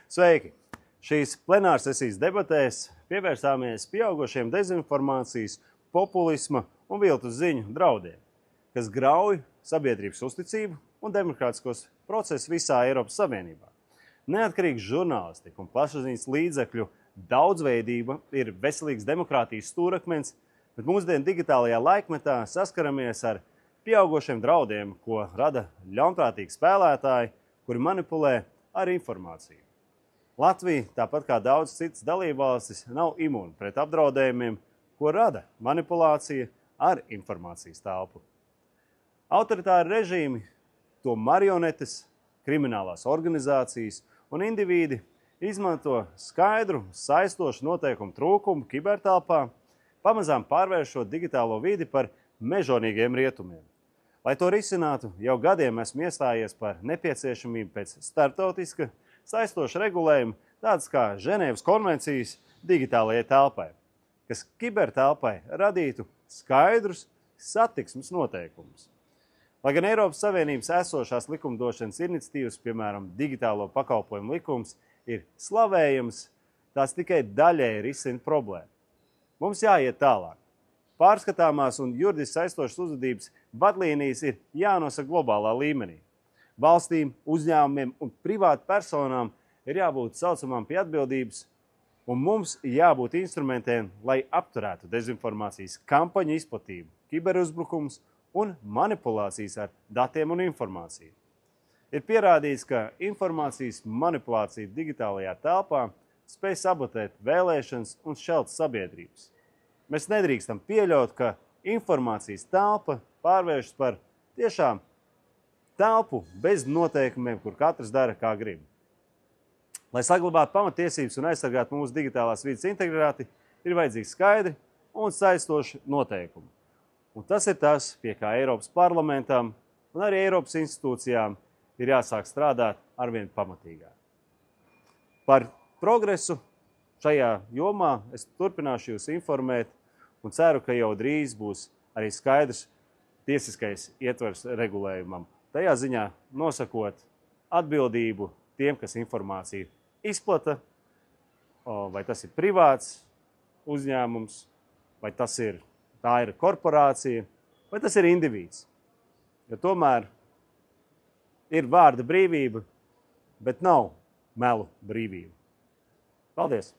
Sveiki! Šīs plenārsesijas debatēs pievērsāmies pieaugošiem dezinformācijas, populisma un viltus ziņu draudiem, kas grauj sabiedrības uzticību un demokrātiskos procesus visā Eiropas Savienībā. Neatkarīgs žurnālistika un plašsaziņas līdzekļu daudzveidība ir veselīgs demokrātijas stūrakmens, bet mūsdienu digitālajā laikmetā saskaramies ar pieaugošiem draudiem, ko rada ļaunprātīgi spēlētāji, kuri manipulē ar informāciju. Latvija, tāpat kā daudz citas dalībvalstis, nav imūna pret apdraudējumiem, ko rada manipulācija ar informācijas telpu. Autoritāri režīmi, to marionetes, kriminālās organizācijas un indivīdi izmanto skaidru, saistošu noteikumu trūkumu kibertelpā, pamazām pārvēršot digitālo vidi par mežonīgiem rietumiem. Lai to risinātu, jau gadiem esmu iestājies par nepieciešamību pēc starptautiska saistoša regulējuma, tādas kā Ženēvas konvencijas digitālajai telpai, kas kibertelpai radītu skaidrus satiksmes noteikumus. Lai gan Eiropas Savienības esošās likumdošanas iniciatīvas, piemēram, digitālo pakalpojumu likums, ir slavējams, tās tikai daļēji risina problēmu. Mums jāiet tālāk. Pārskatāmās un juridiski saistošas uzvedības vadlīnijas ir jānosaka globālā līmenī. Valstīm, uzņēmumiem un privātu personām ir jābūt saucamām pie atbildības, un mums jābūt instrumentiem, lai apturētu dezinformācijas kampaņu izplatību, kiberuzbrukums un manipulācijas ar datiem un informāciju. Ir pierādīts, ka informācijas manipulācija digitālajā telpā spēj sabotēt vēlēšanas un šķelt sabiedrības. Mēs nedrīkstam pieļaut, ka informācijas telpa pārvēršas par tiešām telpu bez noteikumiem, kur katrs dara, kā grib. Lai saglabātu pamatiesības un aizsargātu mūsu digitālās vides integritāti, ir vajadzīgi skaidri un saistoši noteikumi. Un tas ir tas, pie kā Eiropas parlamentam un arī Eiropas institūcijām ir jāsāk strādāt arvien pamatīgāk. Par progresu šajā jomā es turpināšu jūs informēt un ceru, ka jau drīz būs arī skaidrs tiesiskais ietvers regulējumam. Tajā ziņā nosakot atbildību tiem, kas informāciju izplata, vai tas ir privāts uzņēmums, vai tā ir korporācija, vai tas ir indivīds. Jo tomēr ir vārda brīvība, bet nav melu brīvība. Paldies!